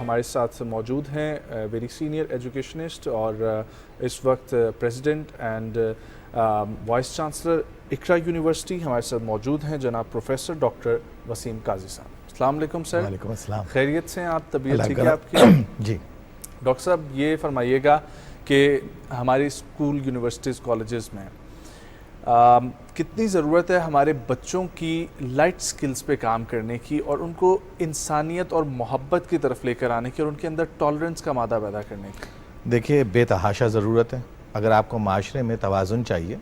ہمارے ساتھ موجود ہیں ویری سینئر ایجوکیشنسٹ اور اس وقت president and vice chancellor Iqra university ہمارے ساتھ موجود ہیں جناب پروفیسر ڈاکٹر وسیم قاضی صاحب. السلام علیکم سر. وعلیکم السلام. خیریت سے ہیں آپ؟ طبیعت ٹھیک ہے آپ کی؟ جی ڈاکٹر صاحب یہ فرمائیے گا کہ ہماری اسکول یونیورسٹیز کالجز میں کتنی ضرورت ہے ہمارے بچوں کی لائٹ سکلز پہ کام کرنے کی اور ان کو انسانیت اور محبت کی طرف لے کر آنے کی اور ان کے اندر ٹالرنس کا مادہ پیدا کرنے کی؟ دیکھیے بے تحاشا ضرورت ہے. اگر آپ کو معاشرے میں توازن چاہیے،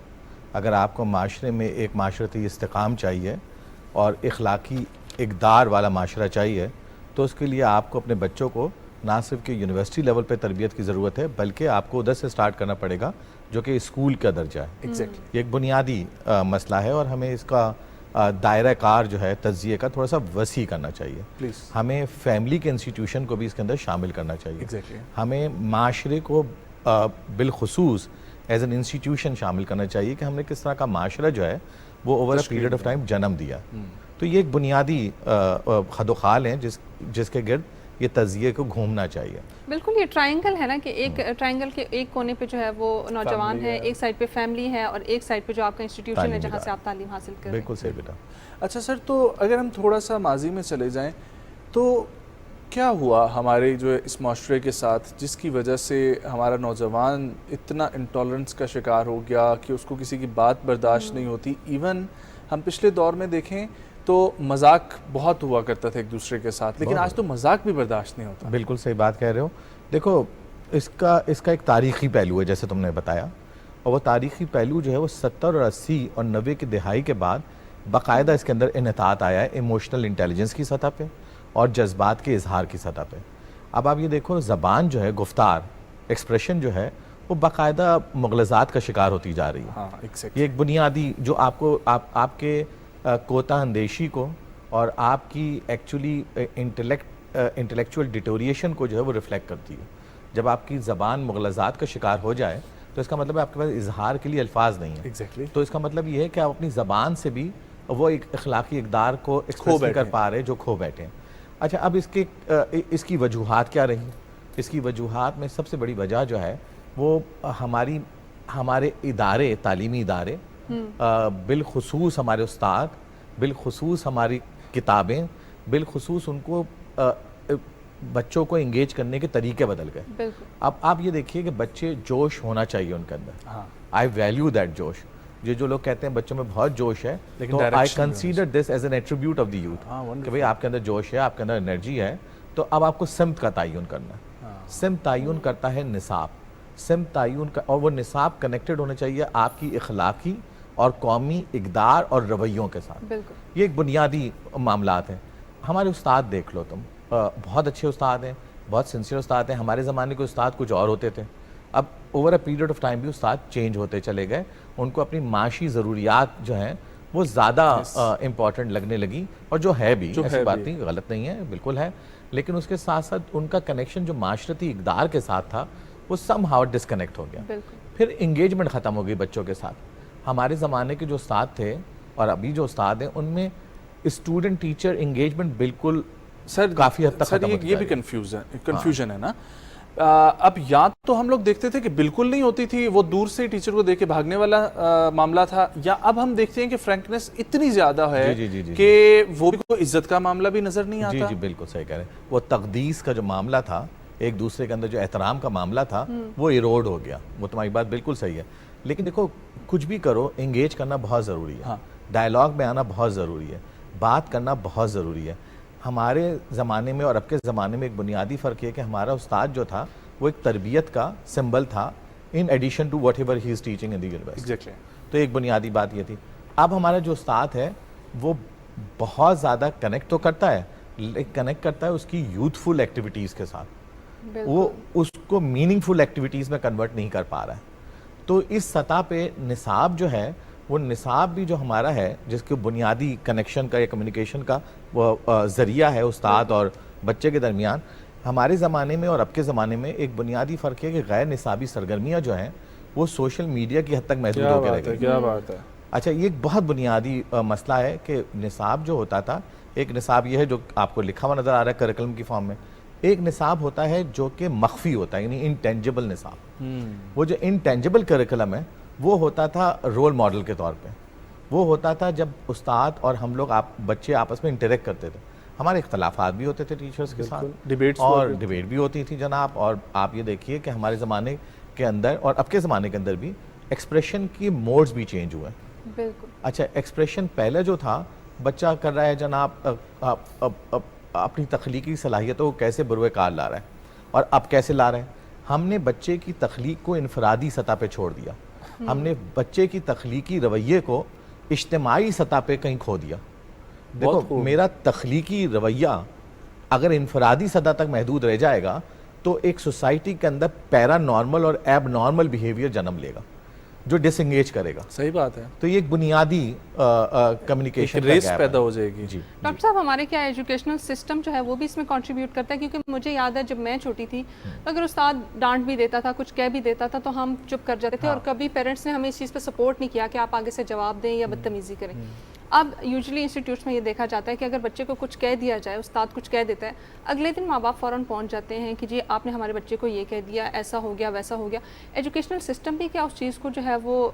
اگر آپ کو معاشرے میں ایک معاشرتی استحکام چاہیے اور اخلاقی اقدار والا معاشرہ چاہیے، تو اس کے لیے آپ کو اپنے بچوں کو نہ صرف کہ یونیورسٹی لیول پہ تربیت کی ضرورت ہے، بلکہ آپ کو ادھر سے سٹارٹ کرنا پڑے گا جو کہ اسکول کا درجہ ہے. یہ ایک بنیادی مسئلہ ہے اور ہمیں اس کا دائرہ کار جو ہے تجزیے کا تھوڑا سا وسیع کرنا چاہیے. ہمیں فیملی کے انسٹیٹیوشن کو بھی اس کے اندر شامل کرنا چاہیے. ہمیں معاشرے کو بالخصوص ایز این انسٹیٹیوشن شامل کرنا چاہیے کہ ہم نے کس طرح کا معاشرہ جو ہے وہ over a period of time جنم دیا. تو یہ ایک بنیادی خد و خال ہیں جس کے گرد یہ تجزیے کو گھومنا چاہیے. بالکل یہ ٹرائنگل ہے نا کہ ایک ٹرائنگل کے ایک کونے پہ جو ہے وہ نوجوان ہے، ایک سائڈ پہ فیملی ہے اور ایک سائڈ پہ جو آپ کا انسٹیٹیوشن ہے جہاں سے آپ تعلیم حاصل کر رہے ہیں. بالکل صحیح بیٹا. اچھا سر، تو اگر ہم تھوڑا سا ماضی میں چلے جائیں تو کیا ہوا ہمارے جو اس معاشرے کے ساتھ جس کی وجہ سے ہمارا نوجوان اتنا انٹالرنس کا شکار ہو گیا کہ اس کو کسی کی بات برداشت نہیں ہوتی؟ ایون ہم پچھلے دور میں دیکھیں تو مذاق بہت ہوا کرتا تھا ایک دوسرے کے ساتھ، لیکن آج تو مذاق بھی برداشت نہیں ہوتا. بالکل صحیح بات کہہ رہے ہو. دیکھو اس کا ایک تاریخی پہلو ہے جیسے تم نے بتایا، اور وہ تاریخی پہلو جو ہے وہ 70 اور 80 اور 90 کی دہائی کے بعد باقاعدہ اس کے اندر انحطاط آیا ہے ایموشنل انٹیلیجنس کی سطح پہ اور جذبات کے اظہار کی سطح پہ. اب آپ یہ دیکھو زبان جو ہے، گفتار، ایکسپریشن جو ہے وہ باقاعدہ مغلظات کا شکار ہوتی جا رہی ہے. یہ ایک بنیادی جو آپ کو آپ کے کوتا اندیشی کو اور آپ کی ایکچولی انٹلیکچوئل ڈیٹوریشن کو جو ہے وہ ریفلیکٹ کرتی ہے. جب آپ کی زبان مغلظات کا شکار ہو جائے تو اس کا مطلب ہے آپ کے پاس اظہار کے لیے الفاظ نہیں ہیں. تو اس کا مطلب یہ ہے کہ آپ اپنی زبان سے بھی وہ ایک اخلاقی اقدار کو ایکسپریس نہیں کر پا رہے جو کھو بیٹھے ہیں. اچھا اب اس کی وجوہات کیا رہی؟ اس کی وجوہات میں سب سے بڑی وجہ جو ہے وہ ہمارے ادارے، تعلیمی ادارے، بالخصوص ہمارے استاد، بالخصوص ہماری کتابیں، بالخصوص ان کو بچوں کو انگیج کرنے کے طریقے بدل گئے. اب آپ یہ دیکھیے کہ بچے جوش ہونا چاہیے ان کے اندر. آئی ویلیو دیٹ جوش. یہ جو لوگ کہتے ہیں بچوں میں بہت جوش ہے، تو I consider this as an attribute of the youth کہ بھئی آپ کے اندر جوش ہے، آپ کے اندر انرجی ہے. تو اب آپ کو سمت کا تعین کرنا ہے. سمت تعین کرتا ہے نصاب. سمت تعین کا، اور وہ نصاب کنیکٹڈ ہونا چاہیے آپ کی اخلاقی اور قومی اقدار اور رویوں کے ساتھ. یہ ایک بنیادی معاملات ہیں. ہمارے استاد دیکھ لو تم، بہت اچھے استاد ہیں، بہت سنسیئر استاد ہیں. ہمارے زمانے کے استاد کچھ اور ہوتے تھے. اب over a period of time بھی استاد چینج ہوتے چلے گئے. ان کو اپنی معاشی ضروریات جو ہیں وہ زیادہ امپورٹنٹ لگنے لگی، اور جو ہے بھی ایسی بات نہیں، غلط نہیں ہے، بالکل ہے. لیکن اس کے ساتھ ساتھ ان کا کنیکشن جو معاشرتی اقدار کے ساتھ تھا وہ سم ہاؤ ڈسکنیکٹ ہو گیا. پھر انگیجمنٹ ختم ہو گئی بچوں کے ساتھ. ہمارے زمانے کے جو استاد تھے اور ابھی جو استاد ہیں ان میں اسٹوڈنٹ ٹیچر انگیجمنٹ بالکل کافی حد تک ختم ہو گئی. یہ بھی کنفیوژن ہے نا. اب یا تو ہم لوگ دیکھتے تھے کہ بالکل نہیں ہوتی تھی، وہ دور سے ٹیچر کو دیکھ کے بھاگنے والا معاملہ تھا، یا اب ہم دیکھتے ہیں کہ فرینکنس اتنی زیادہ ہے کہ وہ بھی کوئی عزت کا معاملہ بھی نظر نہیں آتا. جی بالکل صحیح کہہ رہے ہیں. وہ تقدیس کا جو معاملہ تھا، ایک دوسرے کے اندر جو احترام کا معاملہ تھا وہ ایروڈ ہو گیا. وہ تمہاری بات بالکل صحیح ہے. لیکن دیکھو کچھ بھی کرو، انگیج کرنا بہت ضروری ہے. ڈائلاگ میں آنا بہت ضروری ہے. بات کرنا بہت ضروری ہے. ہمارے زمانے میں اور اب کے زمانے میں ایک بنیادی فرق یہ کہ ہمارا استاد جو تھا وہ ایک تربیت کا سمبل تھا in addition to whatever he is teaching in the university. تو ایک بنیادی بات یہ تھی. اب ہمارا جو استاد ہے وہ بہت زیادہ کنیکٹ تو کرتا ہے، لیکن کنیکٹ کرتا ہے اس کی یوتھفل ایکٹیویٹیز کے ساتھ. وہ اس کو میننگ فل ایکٹیویٹیز میں کنورٹ نہیں کر پا رہا ہے. تو اس سطح پہ نصاب جو ہے وہ نصاب بھی جو ہمارا ہے جس کے بنیادی کنیکشن کا یا کمیونیکیشن کا وہ ذریعہ ہے استاد اور بچے کے درمیان، ہمارے زمانے میں اور اب کے زمانے میں ایک بنیادی فرق ہے کہ غیر نصابی سرگرمیاں جو ہیں وہ سوشل میڈیا کی حد تک محدود ہو کے رہ گئی. کیا بات ہے. اچھا یہ ایک بہت بنیادی مسئلہ ہے کہ نصاب جو ہوتا تھا، ایک نصاب یہ ہے جو آپ کو لکھا ہوا نظر آ رہا ہے کریکلم کی فارم میں، ایک نصاب ہوتا ہے جو کہ مخفی ہوتا ہے، یعنی انٹینجبل نصاب. وہ جو انٹینجبل کریکولم ہے وہ ہوتا تھا رول ماڈل کے طور پہ. وہ ہوتا تھا جب استاد اور ہم لوگ بچے آپس میں انٹریکٹ کرتے تھے. ہمارے اختلافات بھی ہوتے تھے ٹیچرز کے ساتھ، اور ڈیبیٹ بھی ہوتی تھی جناب. اور آپ یہ دیکھیے کہ ہمارے زمانے کے اندر اور اب کے زمانے کے اندر بھی ایکسپریشن کی موڈز بھی چینج ہوئے ہیں. بالکل. اچھا، ایکسپریشن پہلے جو تھا بچہ کر رہا ہے جناب اپنی تخلیقی صلاحیتوں کو کیسے بروئے کار لا رہا ہے، اور اب کیسے لا رہے ہیں. ہم نے بچے کی تخلیق کو انفرادی سطح پہ چھوڑ دیا. ہم نے بچے کی تخلیقی رویے کو اجتماعی سطح پہ کہیں کھو دیا. دیکھو، میرا تخلیقی رویہ اگر انفرادی سطح تک محدود رہ جائے گا تو ایک سوسائٹی کے اندر پیرا نارمل اور ایب نارمل بیہیویئر جنم لے گا جو ڈس انگیج کرے گا. صحیح بات ہے. تو یہ ایک بنیادی کمیونیکیشن ریس پیدا ہو جائے گی. جی ڈاکٹر صاحب، ہمارے کیا ایجوکیشنل سسٹم جو ہے وہ بھی اس میں کنٹریبیوٹ کرتا ہے؟ کیونکہ مجھے یاد ہے جب میں چھوٹی تھی اگر استاد ڈانٹ بھی دیتا تھا، کچھ کہہ بھی دیتا تھا، تو ہم چپ کر جاتے تھے، اور کبھی پیرنٹس نے ہمیں اس چیز پہ سپورٹ نہیں کیا کہ آپ آگے سے جواب دیں یا بدتمیزی کریں. اب یوزلی انسٹیٹیوٹس میں یہ دیکھا جاتا ہے کہ اگر بچے کو کچھ کہہ دیا جائے، استاد کچھ کہہ دیتا ہے، اگلے دن ماں باپ فوراً پہنچ جاتے ہیں کہ جی آپ نے ہمارے بچے کو یہ کہہ دیا، ایسا ہو گیا، ویسا ہو گیا. ایجوکیشنل سسٹم بھی کیا اس چیز کو جو ہے وہ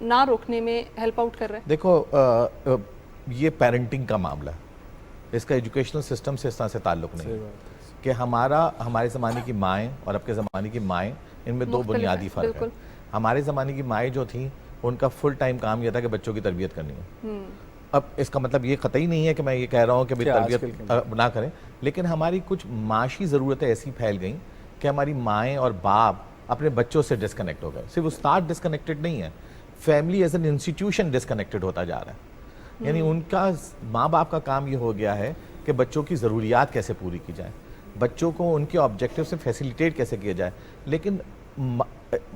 نہ روکنے میں ہیلپ آؤٹ کر رہا ہے؟ دیکھو، یہ پیرنٹنگ کا معاملہ ہے، اس کا ایجوکیشنل سسٹم سے اس طرح سے تعلق نہیں ہے کہ ہمارے زمانے کی مائیں اور اب کے زمانے کی مائیں، ان میں دو بنیادی فرق ہے. ہمارے زمانے کی مائیں جو تھیں ان کا فل ٹائم کام یہ تھا کہ بچوں کی تربیت کرنی ہے. اب اس کا مطلب یہ قطعی نہیں ہے کہ میں یہ کہہ رہا ہوں کہ تربیت نہ کریں، لیکن ہماری کچھ معاشی ضرورتیں ایسی پھیل گئیں کہ ہماری مائیں اور باپ اپنے بچوں سے ڈسکنیکٹ ہو گئے. صرف استاد ڈسکنیکٹڈ نہیں ہے، family as an institution disconnected ہوتا جا رہا ہے. یعنی ان کا ماں باپ کا کام یہ ہو گیا ہے کہ بچوں کی ضروریات کیسے پوری کی جائیں، بچوں کو ان کے آبجیکٹیو سے فیسیلیٹیٹ کیسے کیا جائے. لیکن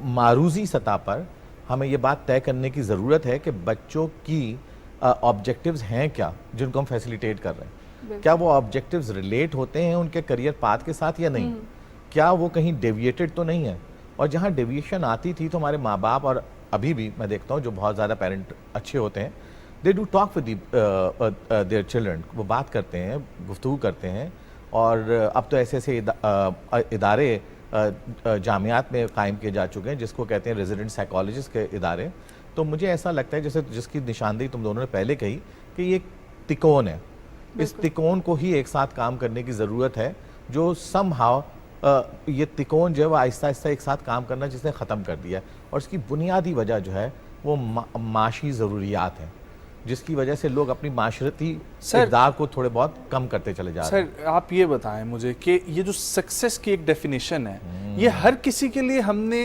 معروضی سطح پر ہمیں یہ بات طے کرنے کی ضرورت ہے کہ بچوں کی آبجیکٹیوز ہیں کیا جن کو ہم فیسیلیٹیٹ کر رہے ہیں. کیا وہ آبجیکٹیوز ریلیٹ ہوتے ہیں ان کے کریئر پاتھ کے ساتھ یا نہیں؟ کیا وہ کہیں ڈیویٹڈ تو نہیں ہے؟ اور جہاں ڈیویشن آتی تھی تو ہمارے ماں باپ، اور ابھی بھی میں دیکھتا ہوں جو بہت زیادہ پیرنٹ اچھے ہوتے ہیں، they do talk with their children. وہ بات کرتے ہیں، گفتگو کرتے ہیں. اور اب تو ایسے ایسے ادارے جامعات میں قائم کیے جا چکے ہیں جس کو کہتے ہیں ریزیڈنٹ سائیکالوجسٹ کے ادارے. تو مجھے ایسا لگتا ہے جیسے جس کی نشاندہی تم دونوں نے پہلے کہی کہ یہ ایک تکون ہے. اس تکون کو ہی ایک ساتھ کام کرنے کی ضرورت ہے، جو سم ہاؤ یہ تکون جو ہے وہ آہستہ آہستہ ایک ساتھ کام کرنا جس نے ختم کر دیا ہے. اور اس کی بنیادی وجہ جو ہے وہ معاشی ضروریات ہیں، جس کی وجہ سے لوگ اپنی معاشرتی اقدار کو تھوڑے بہت کم کرتے چلے جا رہے ہیں. سر آپ یہ بتائیں مجھے کہ یہ جو سکسیس کی ایک ڈیفینیشن ہے، یہ ہر کسی کے لیے ہم نے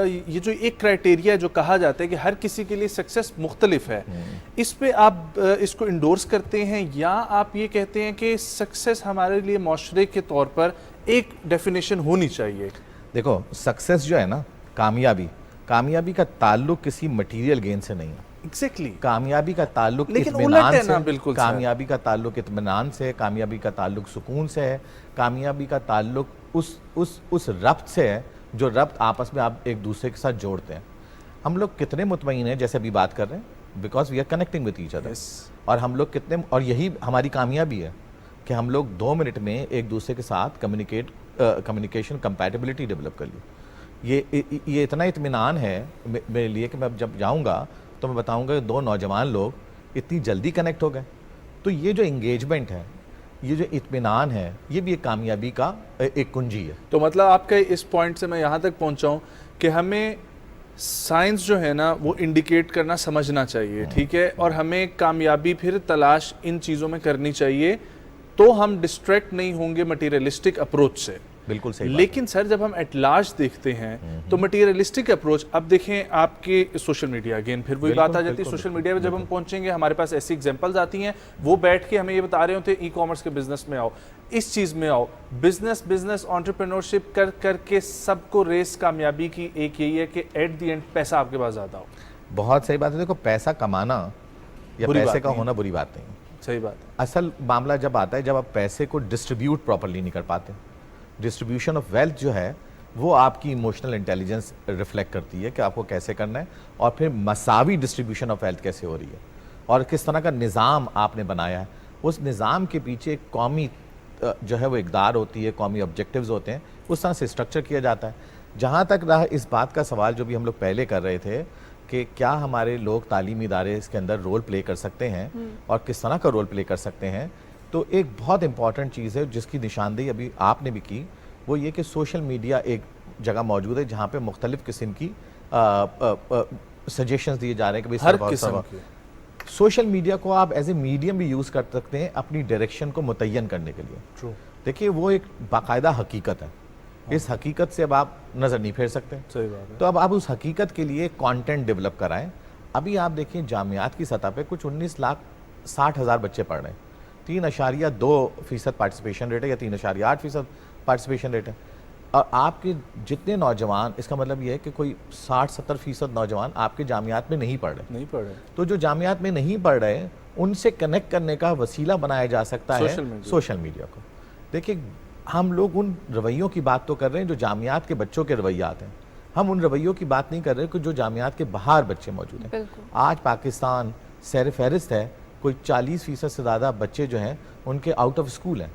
یہ جو ایک کرائٹیریا جو کہا جاتا ہے کہ ہر کسی کے لیے سکسیس مختلف ہے، اس پہ آپ اس کو انڈورس کرتے ہیں یا آپ یہ کہتے ہیں کہ سکسیس ہمارے لیے معاشرے کے طور پر ایک ڈیفینیشن ہونی چاہیے؟ دیکھو، سکسیس جو ہے نا، کامیابی کا تعلق کسی مٹیریل گین سے نہیں ہے. ایگزیکٹلی. کامیابی کا تعلق اطمینان سے، کامیابی کا تعلق اطمینان سے، کامیابی کا تعلق سکون سے ہے، کامیابی کا تعلق اس ربط سے ہے جو ربط آپس میں آپ ایک دوسرے کے ساتھ جوڑتے ہیں. ہم لوگ کتنے مطمئن ہیں جیسے ابھی بات کر رہے ہیں، because we are connecting with each other. اور ہم لوگ کتنے، اور یہی ہماری کامیابی ہے کہ ہم لوگ 2 منٹ میں ایک دوسرے کے ساتھ کمیونیکیشن کمپیٹیبلٹی ڈیولپ کر لی. یہ اتنا اطمینان ہے میرے لیے کہ میں جب جاؤں گا تو میں بتاؤں گا کہ 2 نوجوان لوگ اتنی جلدی کنیکٹ ہو گئے. تو یہ جو انگیجمنٹ ہے، یہ جو اطمینان ہے، یہ بھی ایک کامیابی کا ایک کنجی ہے. تو مطلب آپ کے اس پوائنٹ سے میں یہاں تک پہنچا ہوں کہ ہمیں سائنس جو ہے نا وہ انڈیکیٹ کرنا سمجھنا چاہیے، ٹھیک ہے، اور ہمیں کامیابی پھر تلاش ان چیزوں میں کرنی چاہیے، تو ہم ڈسٹریکٹ نہیں ہوں گے مٹیریلسٹک اپروچ سے. بالکل صحیح. لیکن سر جب ہم ایٹ لارج دیکھتے ہیں تو مٹیریلسٹک اپروچ، اب دیکھیں آپ کے سوشل میڈیا، اگین پھر وہی بات آ جاتی ہے، سوشل میڈیا پہ جب ہم پہنچیں گے ہمارے پاس ایسی ایگزامپلز آتی ہیں، وہ بیٹھ کے ہمیں یہ بتا رہے ہوتے ہیں ای کامرس کے بزنس میں آؤ، اس چیز میں آؤ، بزنس انٹرپرینورشپ کر کے سب کو ریس کامیابی کی ایک یہی ہے کہ ایٹ دی اینڈ پیسہ آپ کے پاس زیادہ ہو. بہت صحیح بات ہے. دیکھو، پیسہ کمانا یا پیسے کا ہونا بری بات نہیں. صحیح بات ہے. اصل معاملہ جب آتا ہے جب آپ پیسے کو ڈسٹریبیوٹ پراپرلی نہیں کر پاتے. ڈسٹریبیوشن آف ویلتھ جو ہے وہ آپ کی ایموشنل انٹیلیجنس ریفلیکٹ کرتی ہے کہ آپ کو کیسے کرنا ہے، اور پھر مساوی ڈسٹریبیوشن آف ویلتھ کیسے ہو رہی ہے، اور کس طرح کا نظام آپ نے بنایا ہے. اس نظام کے پیچھے ایک قومی جو ہے وہ اقدار ہوتی ہے, قومی آبجیکٹیوز ہوتے ہیں, اس طرح سے اسٹرکچر کیا جاتا ہے. جہاں تک رہا اس بات کا سوال جو بھی ہم لوگ پہلے کر رہے تھے کہ کیا ہمارے لوگ تعلیمی ادارے اس کے اندر رول پلے کر سکتے ہیں اور کس طرح کا رول پلے کر سکتے ہیں, تو ایک بہت امپورٹنٹ چیز ہے جس کی نشاندہی ابھی آپ نے بھی کی, وہ یہ کہ سوشل میڈیا ایک جگہ موجود ہے جہاں پہ مختلف قسم کی سجیشنز دیے جا رہے ہیں کہ ہر قسم کی. سوشل میڈیا کو آپ ایز اے میڈیم بھی یوز کر سکتے ہیں اپنی ڈائریکشن کو متعین کرنے کے لیے. دیکھیے وہ ایک باقاعدہ حقیقت ہے, اس حقیقت سے اب آپ نظر نہیں پھیر سکتے. صحیح بات ہے. تو اب آپ اس حقیقت کے لیے کانٹینٹ ڈیولپ کرائیں. ابھی آپ دیکھیں جامعات کی سطح پہ کچھ 19,60,000 بچے پڑھ رہے ہیں, 3.2% پارٹیسپیشن ریٹ ہے یا 3.8% پارٹیسپیشن ریٹ ہے, اور آپ کے جتنے نوجوان, اس کا مطلب یہ ہے کہ کوئی 60-70% نوجوان آپ کے جامعات میں نہیں پڑھ رہے. تو جو جامعات میں نہیں پڑھ رہے ان سے کنیکٹ کرنے کا وسیلہ بنایا جا سکتا ہے سوشل میڈیا کو. دیکھیں ہم لوگ ان رویوں کی بات تو کر رہے ہیں جو جامعات کے بچوں کے رویات ہیں, ہم ان رویوں کی بات نہیں کر رہے کہ جو جامعات کے باہر بچے موجود ہیں. آج پاکستان سیر فہرست ہے, کوئی 40% سے زیادہ بچے جو ہیں ان کے آؤٹ آف اسکول ہیں.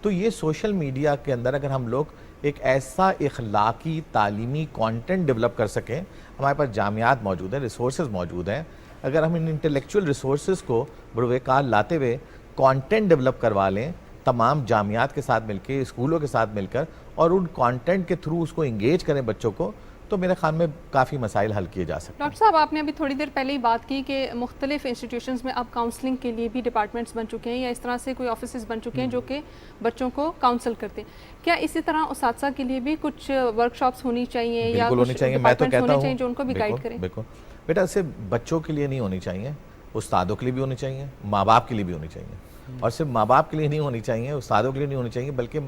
تو یہ سوشل میڈیا کے اندر اگر ہم لوگ ایک ایسا اخلاقی تعلیمی کانٹینٹ ڈیولپ کر سکیں, ہمارے پاس جامعات موجود ہیں, ریسورسز موجود ہیں, اگر ہم ان انٹلیکچوئل ریسورسز کو بروئے کار لاتے ہوئے کانٹینٹ ڈیولپ کروا لیں تمام جامعات کے ساتھ مل کے, اسکولوں کے ساتھ مل کر, اور ان کانٹینٹ کے تھرو اس کو انگیج کریں بچوں کو, تو میرے خیال میں کافی مسائل حل کیے جا سکتے ہیں. ڈاکٹر صاحب آپ نے ابھی تھوڑی دیر پہلے ہی بات کی کہ مختلف انسٹیٹیوشنز میں اب کاؤنسلنگ کے لیے بھی ڈپارٹمنٹس بن چکے ہیں یا اس طرح سے کوئی آفیسز بن چکے ہیں جو کہ بچوں کو کاؤنسل کرتے ہیں. کیا اسی طرح اساتذہ کے لیے بھی کچھ ورکشاپس ہونی چاہیے یا کچھ ڈپارٹمنٹس ہونے چاہیے جو ان کو بھی گائیڈ کریں؟ بالکل بیٹا, صرف بچوں کے لیے نہیں ہونی چاہیے, استادوں کے لیے بھی ہونی چاہیے, ماں باپ کے لیے بھی ہونی چاہیے. اور صرف ماں باپ کے لیے نہیں ہونی چاہیے, استادوں کے لیے نہیں ہونی چاہیے, بلکہ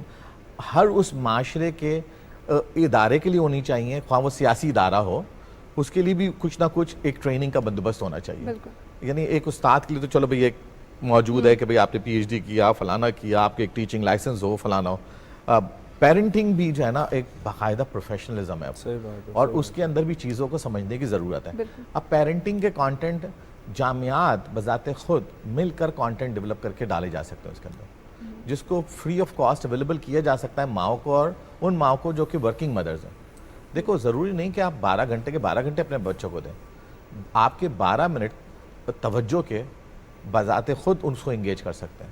ہر اس معاشرے کے ادارے کے لیے ہونی چاہیے, خواہ وہ سیاسی ادارہ ہو, اس کے لیے بھی کچھ نہ کچھ ایک ٹریننگ کا بندوبست ہونا چاہیے. یعنی ایک استاد کے لیے تو چلو بھئی ایک موجود ہے کہ بھئی آپ نے پی ایچ ڈی کیا, فلانا کیا, آپ کے ایک ٹیچنگ لائسنس ہو, فلانا ہو. پیرنٹنگ بھی جو ہے نا ایک باقاعدہ پروفیشنلزم ہے, اور اس کے اندر بھی چیزوں کو سمجھنے کی ضرورت ہے. اب پیرنٹنگ کے کانٹینٹ جامعات بذات خود مل کر کانٹینٹ ڈیولپ کر کے ڈالے جا سکتے ہیں اس کے اندر, جس کو فری آف کاسٹ اویلیبل کیا جا سکتا ہے ماؤں کو, اور ان ماؤں کو جو کہ ورکنگ مدرز ہیں. دیکھو ضروری نہیں کہ آپ 12 گھنٹے کے 12 گھنٹے اپنے بچوں کو دیں, آپ کے 12 منٹ توجہ کے بذات خود ان کو انگیج کر سکتے ہیں.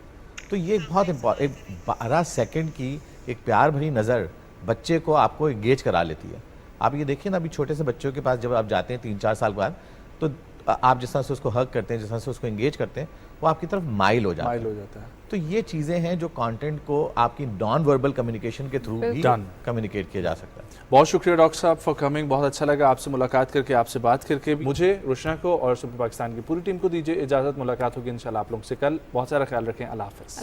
تو یہ بہت امپورٹنٹ, ایک 12 سیکنڈ کی ایک پیار بھری نظر بچے کو آپ کو انگیج کرا لیتی ہے. آپ یہ دیکھیں نا, ابھی چھوٹے سے بچوں کے پاس جب آپ جاتے ہیں 3-4 سال بعد, تو آپ جس طرح سے اس کو ہگ کرتے ہیں, جس طرح سے اس کو انگیج کرتے ہیں, وہ آپ کی طرف مائل ہو جاتا ہے. تو یہ چیزیں ہیں جو کانٹینٹ کو آپ کی نان وربل کمیونیکیشن کے تھرو بھی کمیونیکیٹ کیا جا سکتا ہے. بہت شکریہ ڈاکٹر صاحب فار کمنگ, بہت اچھا لگا آپ سے ملاقات کر کے, آپ سے بات کر کے. مجھے, روشنا کو اور سپر پاکستان کی پوری ٹیم کو دیجیے اجازت. ملاقات ہوگی انشاءاللہ آپ لوگوں سے کل. بہت سارا خیال رکھیں. اللہ حافظ.